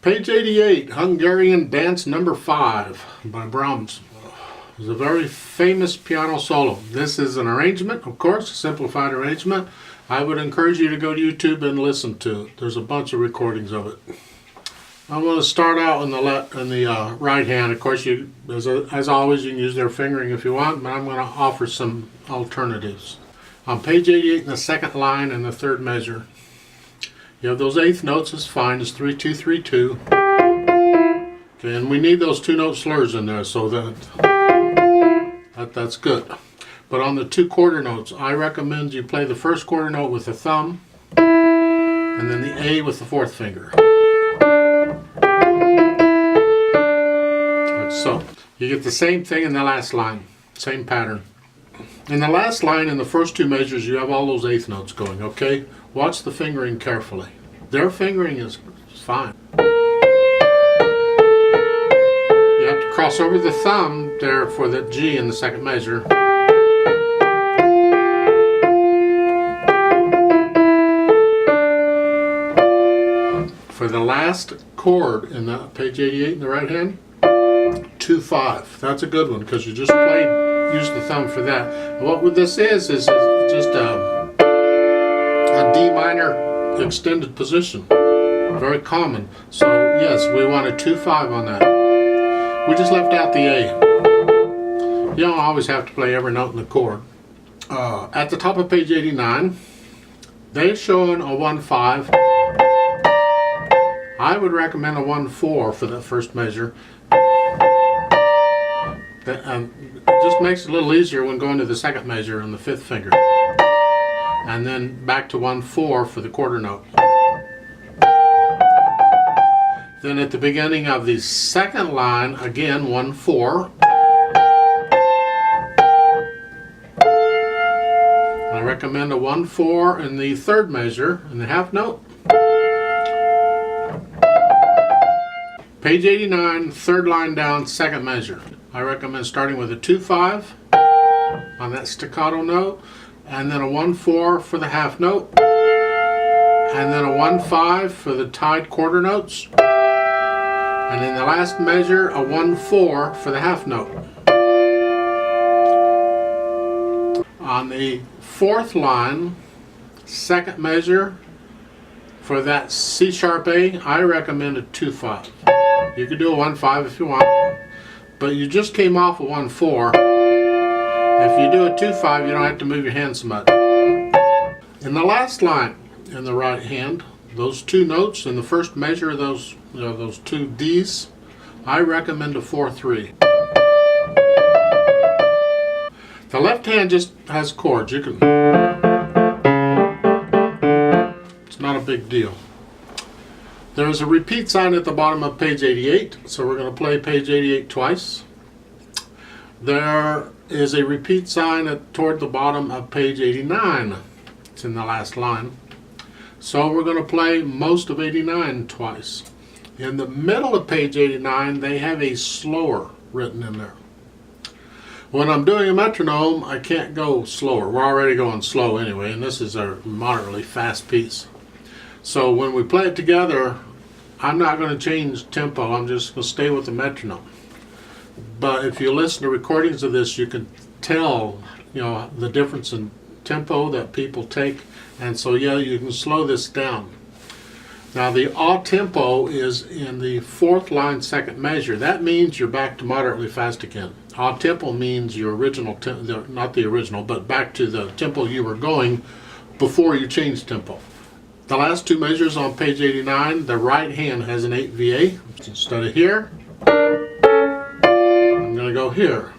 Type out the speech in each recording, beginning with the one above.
Page 88, Hungarian Dance No. 5 by Brahms. It's a very famous piano solo. This is an arrangement, of course, a simplified arrangement. I would encourage you to go to YouTube and listen to it. There's a bunch of recordings of it. I'm going to start out in the right hand. Of course, as always, you can use their fingering if you want, but I'm going to offer some alternatives. On page 88 in the second line and the third measure, you have those eighth notes. It's fine. It's 3 2 3 2. Okay, and we need those two note slurs in there, so that's good. But on the two quarter notes, I recommend you play the first quarter note with the thumb, and then the A with the fourth finger. Like so. You get the same thing in the last line, same pattern. In the last line, in the first two measures, you have all those eighth notes going, okay? Watch the fingering carefully. Their fingering is fine. You have to cross over the thumb there for the G in the second measure. For the last chord in the page 88 in the right hand, 2 5. That's a good one because you just use the thumb for that. And what this is just a D minor extended position. Very common. So yes, we want a 2 5 on that. We just left out the A. You don't always have to play every note in the chord. At the top of page 89, they're showing a 1 5. I would recommend a 1 4 for that first measure. It just makes it a little easier when going to the second measure and the fifth finger. And then back to 1 4 for the quarter note. Then at the beginning of the second line, again 1 4. I recommend a 1 4 in the third measure in the half note. Page 89, third line down, second measure. I recommend starting with a 2 5 on that staccato note, and then a 1 4 for the half note, and then a 1 5 for the tied quarter notes, and in the last measure a 1 4 for the half note. On the fourth line, second measure, for that C sharp A, I recommend a 2 5. You could do a 1 5 if you want, but you just came off a 1 4. If you do a 2 5, you don't have to move your hand so much. In the last line in the right hand, those two notes in the first measure of those two D's, I recommend a 4 3. The left hand just has chords. It's not a big deal. There is a repeat sign at the bottom of page 88, so we're going to play page 88 twice. There is a repeat sign toward the bottom of page 89. It's in the last line. So we're going to play most of 89 twice. In the middle of page 89, they have a slower written in there. When I'm doing a metronome, I can't go slower. We're already going slow anyway, and this is a moderately fast piece. So when we play it together, I'm not going to change tempo. I'm just going to stay with the metronome. But if you listen to recordings of this, you can tell, the difference in tempo that people take. And so, yeah, you can slow this down. Now, the a tempo is in the fourth line, second measure. That means you're back to moderately fast again. A tempo means your original, not the original, but back to the tempo you were going before you changed tempo. The last two measures on page 89, the right hand has an 8 VA. Instead of here, I'm going to go here.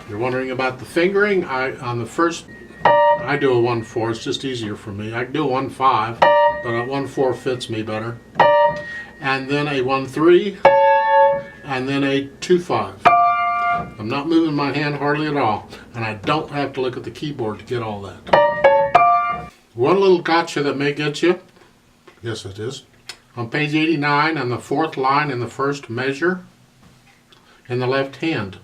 If you're wondering about the fingering, on the first, I do a 1 4. It's just easier for me. I can do a 1 5, but a 1 4 fits me better. And then a 1 3, and then a 2 5. I'm not moving my hand hardly at all, and I don't have to look at the keyboard to get all that. One little gotcha that may get you, yes it is, on page 89 on the fourth line in the first measure in the left hand.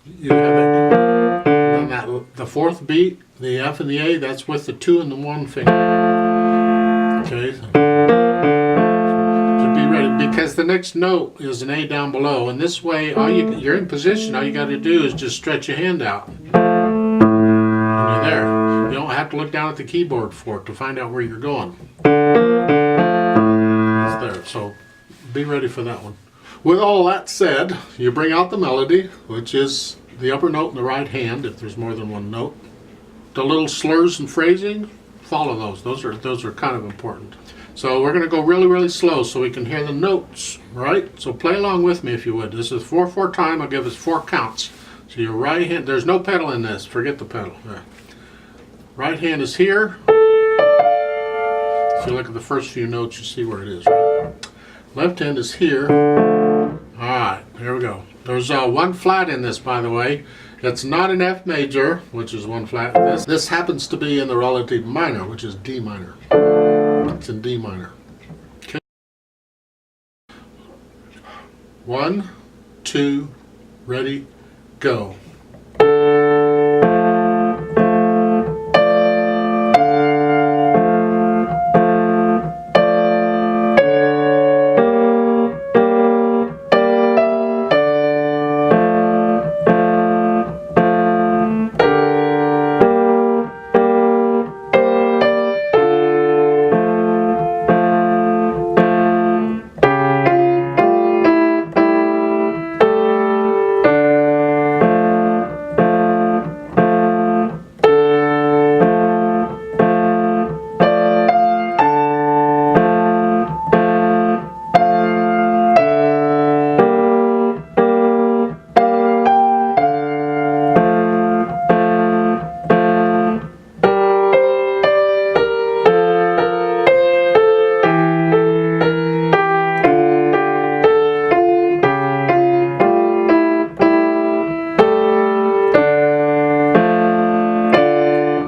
You have it, and then the fourth beat, the F and the A, that's with the 2 and the 1 finger. Okay, realize the next note is an A down below, and this way, you're in position. All you got to do is just stretch your hand out, and you're there. You don't have to look down at the keyboard for it to find out where you're going. It's there, so be ready for that one. With all that said, you bring out the melody, which is the upper note in the right hand, if there's more than one note. The little slurs and phrasing, follow those. Those are kind of important. So we're going to go really, really slow so we can hear the notes, right? So play along with me if you would. This is 4/4 time. I'll give us 4 counts. So your right hand, there's no pedal in this. Forget the pedal. There. Right hand is here. If you look at the first few notes, you see where it is, right? Left hand is here. All right, here we go. There's one flat in this, by the way. It's not an F major, which is one flat. This happens to be in the relative minor, which is D minor. It's in D minor. Okay. 1, 2, ready, go.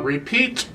Repeat.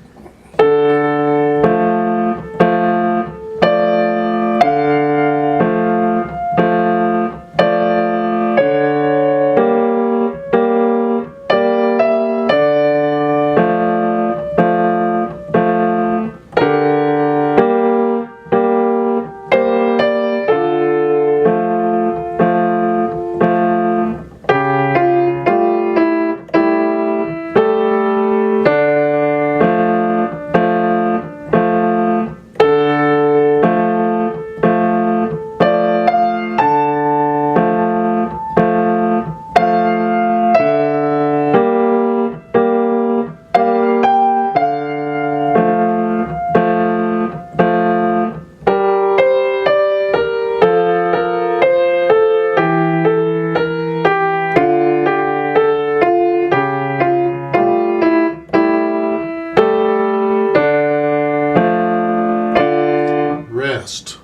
Rest.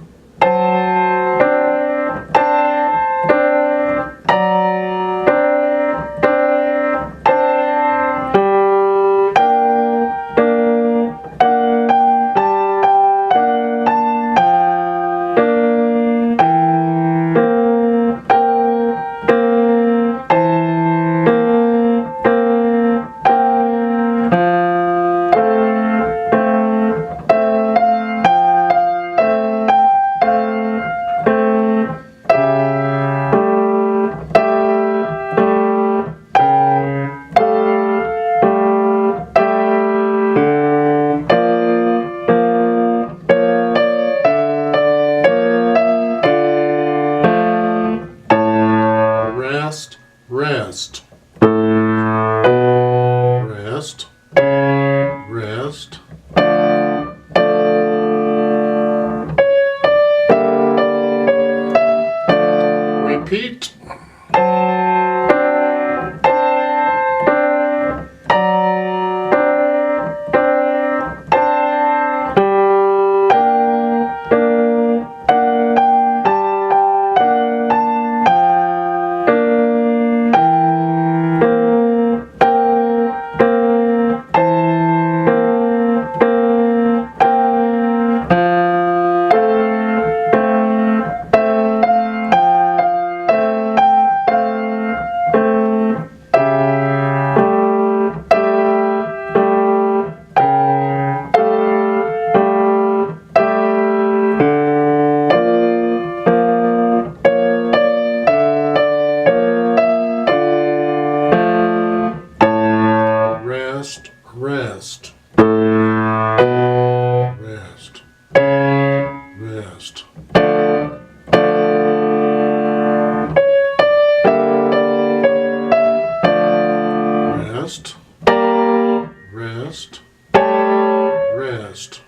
rest. Rest, rest, rest.